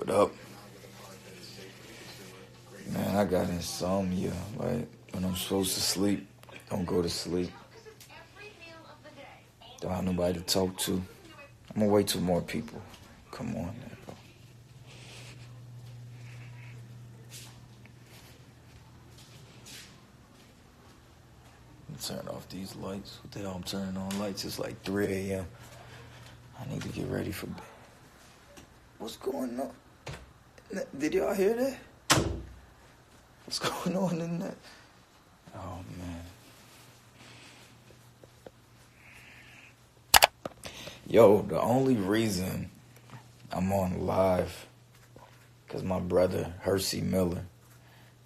What up? Man, I got insomnia. Like, when I'm supposed to sleep, don't go to sleep. Don't have nobody to talk to. I'm gonna wait till more people come on there, bro. Turn off these lights. What the hell? I'm turning on lights. It's like 3 a.m. I need to get ready for bed. What's going on? Did y'all hear that? What's going on in that? Oh, man. Yo, the only reason I'm on live, because my brother, Hersey Miller,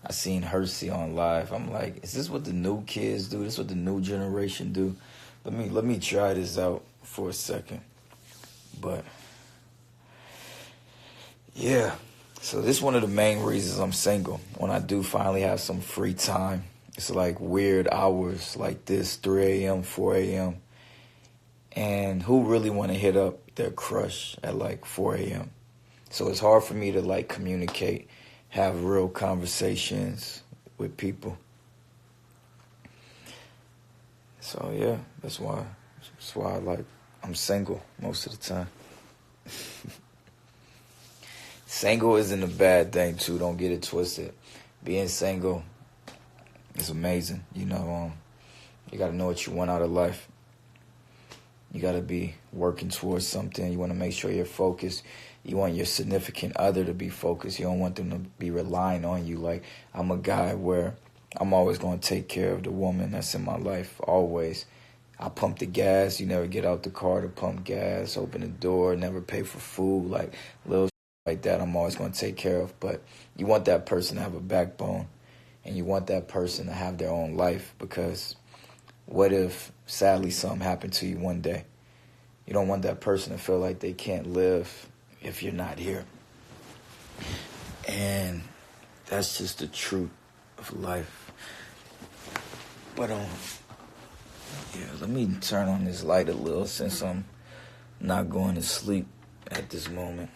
I seen Hersey on live. I'm like, is this what the new kids do? This what the new generation do? Let me try this out for a second. But, yeah. So this is one of the main reasons I'm single. When I do finally have some free time, it's like weird hours like this, 3 a.m., 4 a.m. And who really want to hit up their crush at like 4 a.m.? So it's hard for me to like communicate, have real conversations with people. So yeah, that's why I'm single most of the time. Single isn't a bad thing too, don't get it twisted. Being single is amazing. You gotta know what you want out of life. You gotta be working towards something. You wanna make sure you're focused. You want your significant other to be focused. You don't want them to be relying on you. Like, I'm a guy where I'm always gonna take care of the woman that's in my life, always. I pump the gas. You never get out the car to pump gas, open the door, never pay for food, like little like that I'm always going to take care of. But you want that person to have a backbone, and you want that person to have their own life, because what if sadly something happened to you one day? You don't want that person to feel like they can't live if you're not here. And that's just the truth of life. But yeah, let me turn on this light a little since I'm not going to sleep at this moment.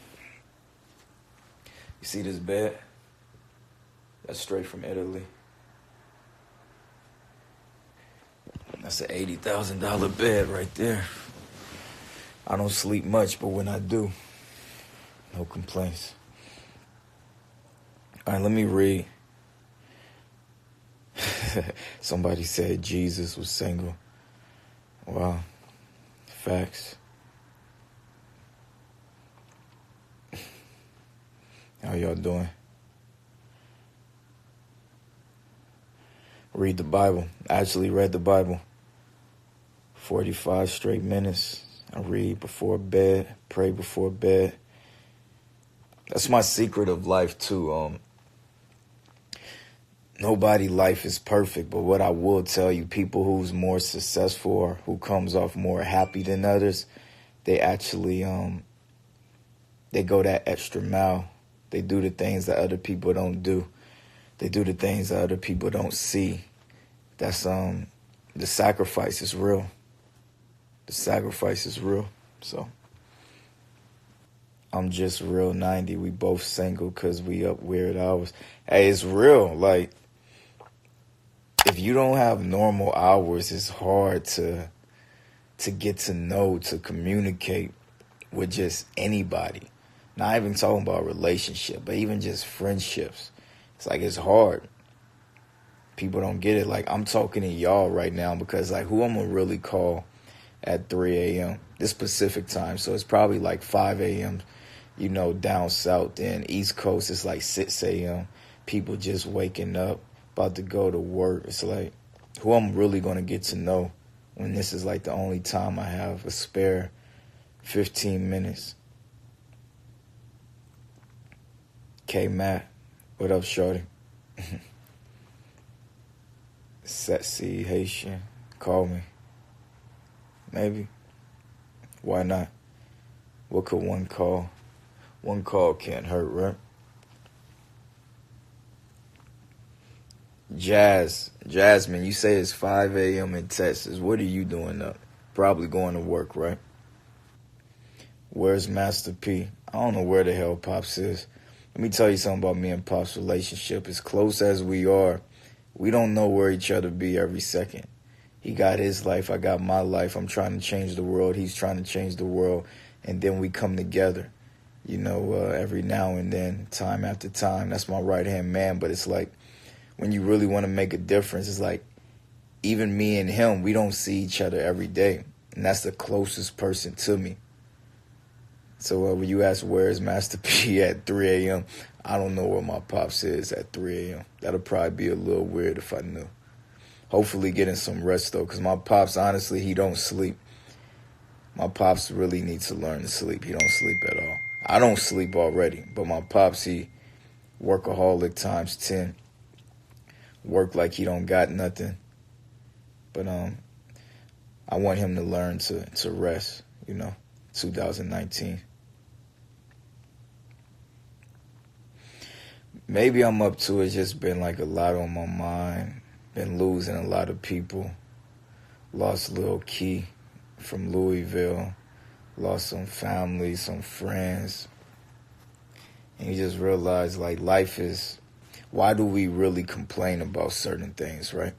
You see this bed? That's straight from Italy. That's an $80,000 bed right there. I don't sleep much, but when I do, no complaints. All right, let me read. Somebody said Jesus was single. Wow. Facts. How y'all doing? Read the Bible. I actually read the Bible. 45 straight minutes. I read before bed, pray before bed. That's my secret of life too. Nobody life is perfect, but what I will tell you, people who's more successful or who comes off more happy than others, they actually they go that extra mile. They do the things that other people don't do. They do the things that other people don't see. That's the sacrifice is real. The sacrifice is real. So I'm just real 90. We both single because we up weird hours. Hey, it's real. Like, if you don't have normal hours, it's hard to get to know, to communicate with just anybody. Not even talking about relationship, but even just friendships. It's like, it's hard. People don't get it. Like, I'm talking to y'all right now because, like, who I'm going to really call at 3 a.m. this Pacific time. So it's probably like 5 a.m., down south. Then East Coast, it's like 6 a.m. People just waking up, about to go to work. It's like, who I'm really going to get to know when this is like the only time I have a spare 15 minutes. K-Matt, what up, shorty? Sexy Haitian, call me. Maybe. Why not? What could one call? One call can't hurt, right? Jasmine, you say it's 5 a.m. in Texas. What are you doing up? Probably going to work, right? Where's Master P? I don't know where the hell Pops is. Let me tell you something about me and Pop's relationship. As close as we are, we don't know where each other be every second. He got his life, I got my life. I'm trying to change the world, he's trying to change the world. And then we come together, every now and then, time after time. That's my right-hand man. But it's like, when you really want to make a difference, it's like, even me and him, we don't see each other every day. And that's the closest person to me. So when you ask where is Master P at 3 a.m., I don't know where my Pops is at 3 a.m. That'll probably be a little weird if I knew. Hopefully getting some rest, though, because my Pops, honestly, he don't sleep. My Pops really needs to learn to sleep. He don't sleep at all. I don't sleep already, but my Pops, he workaholic times 10. Work like he don't got nothing. But I want him to learn to rest, 2019. Maybe I'm up to it. It's just been like a lot on my mind. Been losing a lot of people. Lost Lil Key from Louisville. Lost some family, some friends. And you just realize, like, life is, why do we really complain about certain things, right?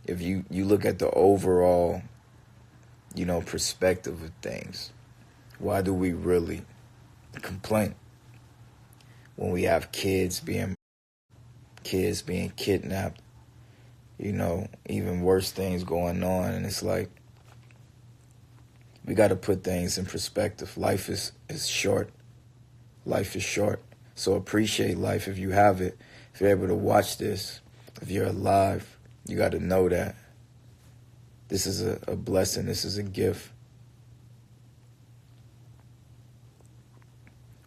If you look at the overall, perspective of things, why do we really complain? When we have kids being kidnapped, even worse things going on. And it's like, we got to put things in perspective. Life is short. Life is short. So appreciate life if you have it. If you're able to watch this, if you're alive, you got to know that this is a blessing. This is a gift.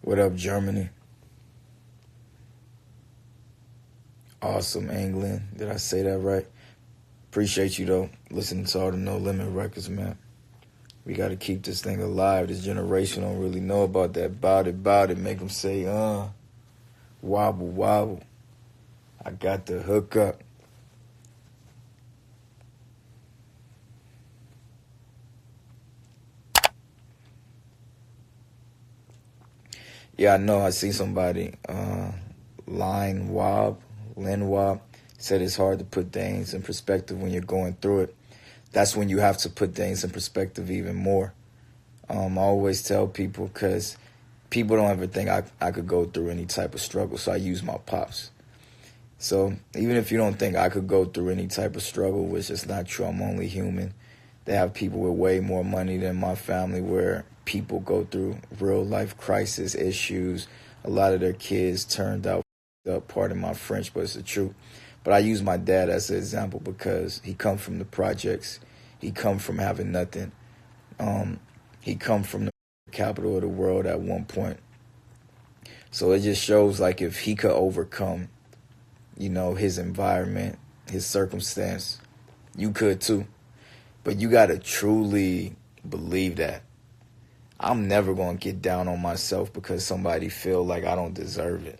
What up, Germany? Awesome, England. Did I say that right? Appreciate you, though, listening to all the No Limit records, man. We got to keep this thing alive. This generation don't really know about that. Bout it. Make them say, wobble. I got the hook up. Yeah, I know. I see somebody, Lin Wob, said it's hard to put things in perspective when you're going through it. That's when you have to put things in perspective even more. I always tell people, because people don't ever think I could go through any type of struggle, so I use my Pops. So even if you don't think I could go through any type of struggle, which is not true, I'm only human. They have people with way more money than my family, where people go through real life crisis issues. A lot of their kids turned out, pardon my French, but it's the truth. But I use my dad as an example because he come from the projects. He come from having nothing. He come from the capital of the world at one point. So it just shows, like, if he could overcome, his environment, his circumstance, you could too. But you got to truly believe that. I'm never going to get down on myself because somebody feel like I don't deserve it.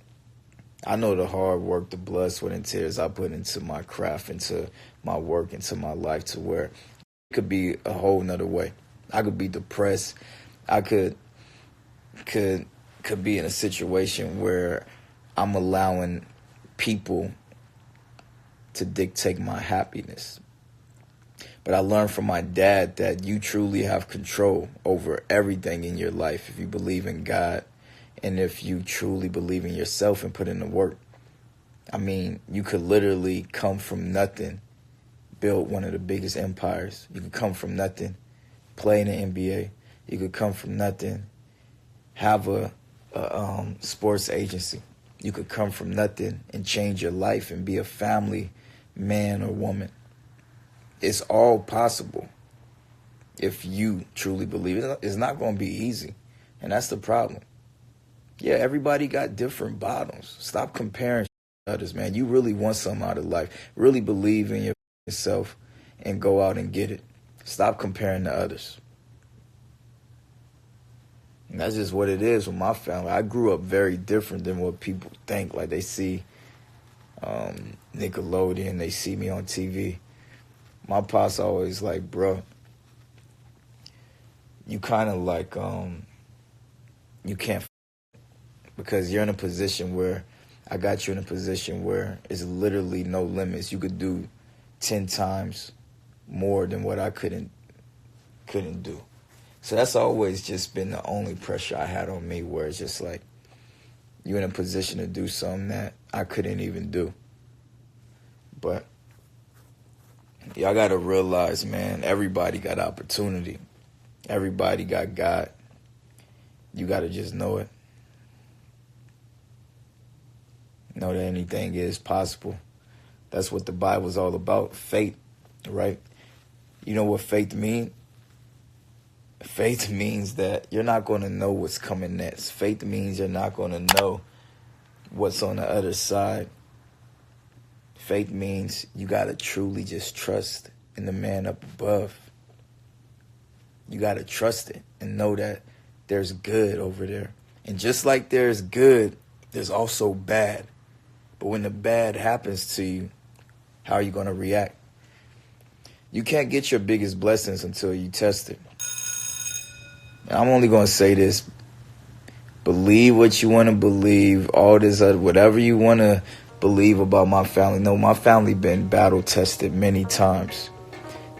I know the hard work, the blood, sweat, and tears I put into my craft, into my work, into my life, to where it could be a whole nother way. I could be depressed. I could be in a situation where I'm allowing people to dictate my happiness. But I learned from my dad that you truly have control over everything in your life if you believe in God and if you truly believe in yourself and put in the work. I mean, you could literally come from nothing, build one of the biggest empires. You could come from nothing, play in the NBA. You could come from nothing, have a sports agency. You could come from nothing and change your life and be a family man or woman. It's all possible if you truly believe it. It's not going to be easy, and that's the problem. Yeah, everybody got different bottoms. Stop comparing to others, man. You really want something out of life. Really believe in yourself and go out and get it. Stop comparing to others. And that's just what it is with my family. I grew up very different than what people think. Like, they see Nickelodeon, they see me on TV. My pops always like, bro, you kind of like, you can't because you're in a position where I got you in a position where it's literally no limits. You could do 10 times more than what I couldn't do. So that's always just been the only pressure I had on me, where it's just like, you're in a position to do something that I couldn't even do. But y'all got to realize, man, everybody got opportunity. Everybody got God. You got to just know it. Know that anything is possible. That's what the Bible's all about, faith, right? You know what faith means? Faith means that you're not going to know what's coming next. Faith means you're not going to know what's on the other side. Faith means you got to truly just trust in the man up above. You got to trust it and know that there's good over there. And just like there's good, there's also bad. But when the bad happens to you, how are you going to react? You can't get your biggest blessings until you test it. And I'm only going to say this. Believe what you want to believe. All this other, whatever you want to believe about my family. No, my family been battle tested many times.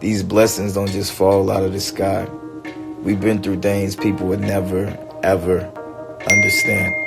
These blessings don't just fall out of the sky. We've been through things people would never, ever understand.